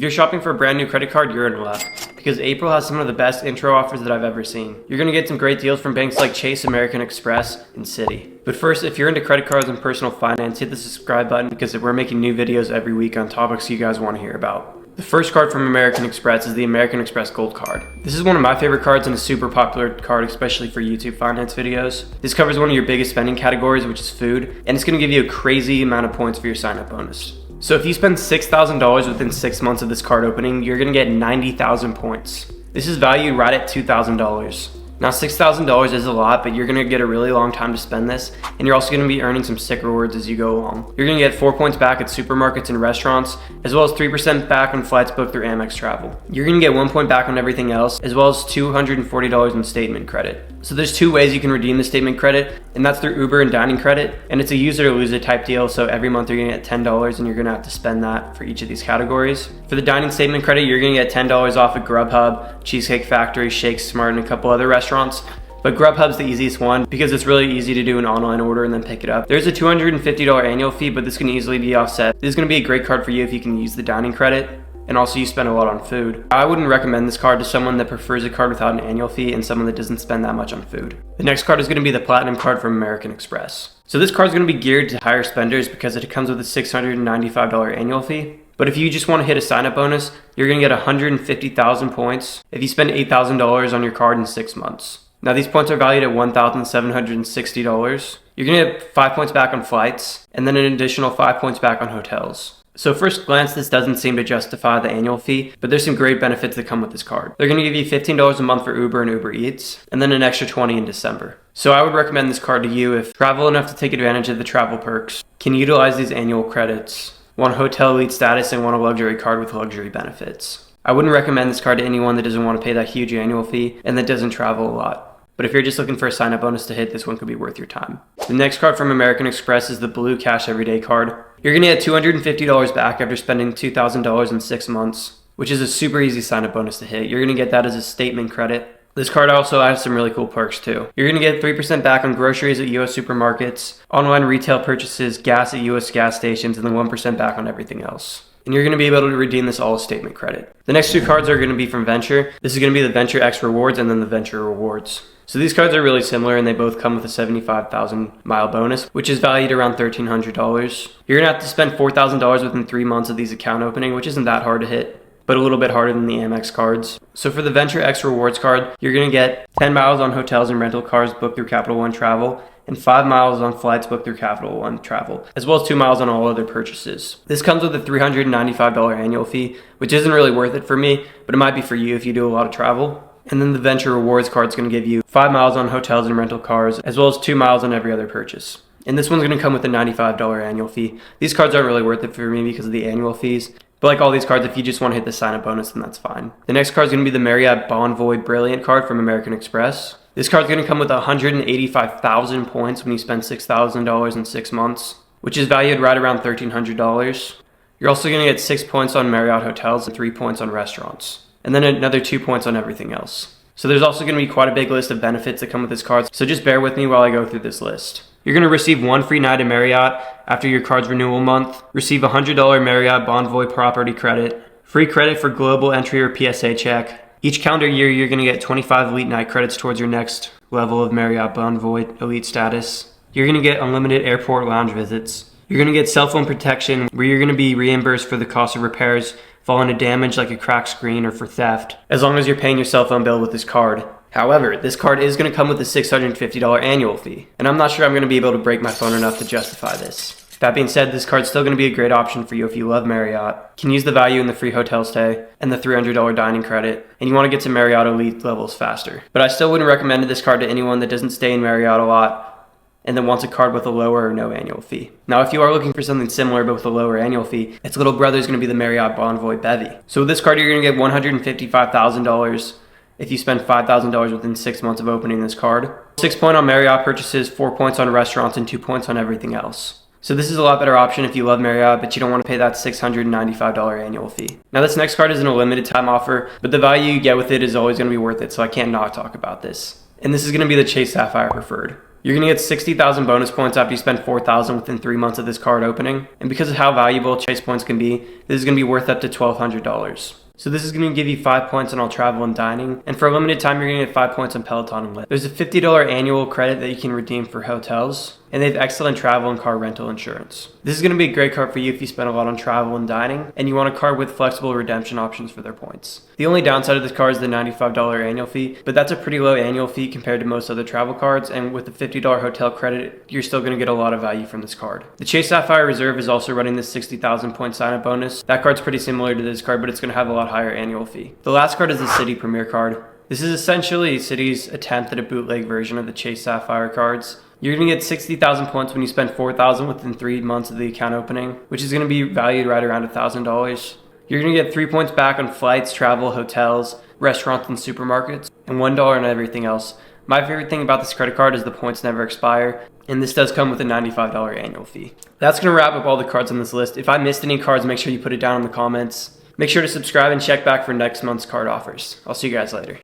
If you're shopping for a brand new credit card, you're in luck, because April has some of the best intro offers that I've ever seen. You're gonna get some great deals from banks like Chase, American Express, and Citi. But first, if you're into credit cards and personal finance, hit the subscribe button because we're making new videos every week on topics you guys want to hear about. The first card from American Express is the American Express Gold Card. This is one of my favorite cards and a super popular card, especially for YouTube finance videos. This covers one of your biggest spending categories, which is food, and it's gonna give you a crazy amount of points for your sign-up bonus. So if you spend $6,000 within 6 months of this card opening, you're gonna get 90,000 points. This is valued right at $2,000. Now $6,000 is a lot, but you're gonna get a really long time to spend this, and you're also gonna be earning some sick rewards as you go along. You're gonna get 4 points back at supermarkets and restaurants, as well as 3% back on flights booked through Amex Travel. You're gonna get 1 point back on everything else, as well as $240 in statement credit. So there's 2 ways you can redeem the statement credit, and that's through Uber and dining credit, and it's a use it or lose it type deal, so every month you're gonna get $10 and you're gonna have to spend that for each of these categories. For the dining statement credit, you're gonna get $10 off at Grubhub, Cheesecake Factory, Shake Smart, and a couple other restaurants. But Grubhub's the easiest one because it's really easy to do an online order and then pick it up. There's a $250 annual fee, but this can easily be offset. This is gonna be a great card for you if you can use the dining credit, and also you spend a lot on food. I wouldn't recommend this card to someone that prefers a card without an annual fee and someone that doesn't spend that much on food. The next card is gonna be the Platinum card from American Express. So this card is gonna be geared to higher spenders because it comes with a $695 annual fee. But if you just want to hit a sign-up bonus, you're gonna get 150,000 points if you spend $8,000 on your card in 6 months. Now these points are valued at $1,760. You're gonna get 5 points back on flights, and then an additional 5 points back on hotels. So first glance, this doesn't seem to justify the annual fee, but there's some great benefits that come with this card. They're gonna give you $15 a month for Uber and Uber Eats, and then an extra $20 in December. So I would recommend this card to you if you travel enough to take advantage of the travel perks, can utilize these annual credits, want hotel elite status, and want a luxury card with luxury benefits. I wouldn't recommend this card to anyone that doesn't want to pay that huge annual fee and that doesn't travel a lot. But if you're just looking for a sign-up bonus to hit, this one could be worth your time. The next card from American Express is the Blue Cash Everyday card. You're gonna get $250 back after spending $2,000 in 6 months, which is a super easy sign-up bonus to hit. You're gonna get that as a statement credit. This card also has some really cool perks too. You're gonna get 3% back on groceries at US supermarkets, online retail purchases, gas at US gas stations, and then 1% back on everything else. And you're going to be able to redeem this all as statement credit. The next 2 cards are going to be from Venture. This is going to be the Venture X Rewards and then the Venture Rewards. So these cards are really similar and they both come with a 75,000 mile bonus, which is valued around $1,300. You're going to have to spend $4,000 within 3 months of these account opening, which isn't that hard to hit, but a little bit harder than the Amex cards. So for the Venture X Rewards card, you're going to get 10 miles on hotels and rental cars booked through Capital One Travel, and 5 miles on flights booked through Capital One Travel, as well as 2 miles on all other purchases. This comes with a $395 annual fee, which isn't really worth it for me, but it might be for you if you do a lot of travel. And then the Venture Rewards card is going to give you 5 miles on hotels and rental cars, as well as 2 miles on every other purchase. And this one's going to come with a $95 annual fee. These cards aren't really worth it for me because of the annual fees. But like all these cards, if you just want to hit the sign-up bonus, then that's fine. The next card is going to be the Marriott Bonvoy Brilliant card from American Express. This card's going to come with 185,000 points when you spend $6,000 in 6 months, which is valued right around $1,300. You're also going to get 6 points on Marriott hotels and 3 points on restaurants, and then another 2 points on everything else. So there's also going to be quite a big list of benefits that come with this card, so just bear with me while I go through this list. You're going to receive 1 free night at Marriott after your card's renewal month, receive a $100 Marriott Bonvoy property credit, free credit for global entry or PSA check. Each calendar year, you're going to get 25 elite night credits towards your next level of Marriott Bonvoy elite status. You're going to get unlimited airport lounge visits. You're going to get cell phone protection where you're going to be reimbursed for the cost of repairs following a damage like a cracked screen or for theft, as long as you're paying your cell phone bill with this card. However, this card is going to come with a $650 annual fee, and I'm not sure I'm going to be able to break my phone enough to justify this. That being said, this card's still going to be a great option for you if you love Marriott, can use the value in the free hotel stay, and the $300 dining credit, and you want to get to Marriott elite levels faster. But I still wouldn't recommend this card to anyone that doesn't stay in Marriott a lot, and then wants a card with a lower or no annual fee. Now, if you are looking for something similar but with a lower annual fee, its little brother is going to be the Marriott Bonvoy Bevy. So with this card, you're going to get $155,000 if you spend $5,000 within 6 months of opening this card. 6 points on Marriott purchases, 4 points on restaurants, and 2 points on everything else. So this is a lot better option if you love Marriott, but you don't want to pay that $695 annual fee. Now this next card isn't a limited time offer, but the value you get with it is always going to be worth it, so I can't not talk about this. And this is going to be the Chase Sapphire Preferred. You're going to get 60,000 bonus points after you spend 4,000 within 3 months of this card opening. And because of how valuable Chase points can be, this is going to be worth up to $1,200. So this is going to give you 5 points on all travel and dining, and for a limited time you're going to get 5 points on Peloton and Lyft. There's a $50 annual credit that you can redeem for hotels, and they have excellent travel and car rental insurance. This is going to be a great card for you if you spend a lot on travel and dining, and you want a card with flexible redemption options for their points. The only downside of this card is the $95 annual fee, but that's a pretty low annual fee compared to most other travel cards, and with the $50 hotel credit, you're still going to get a lot of value from this card. The Chase Sapphire Reserve is also running this 60,000 point sign-up bonus. That card's pretty similar to this card, but it's going to have a lot higher annual fee. The last card is the Citi Premier card. This is essentially Citi's attempt at a bootleg version of the Chase Sapphire cards. You're going to get 60,000 points when you spend 4,000 within 3 months of the account opening, which is going to be valued right around $1,000. You're going to get 3 points back on flights, travel, hotels, restaurants, and supermarkets, and $1 on everything else. My favorite thing about this credit card is the points never expire, and this does come with a $95 annual fee. That's going to wrap up all the cards on this list. If I missed any cards, make sure you put it down in the comments. Make sure to subscribe and check back for next month's card offers. I'll see you guys later.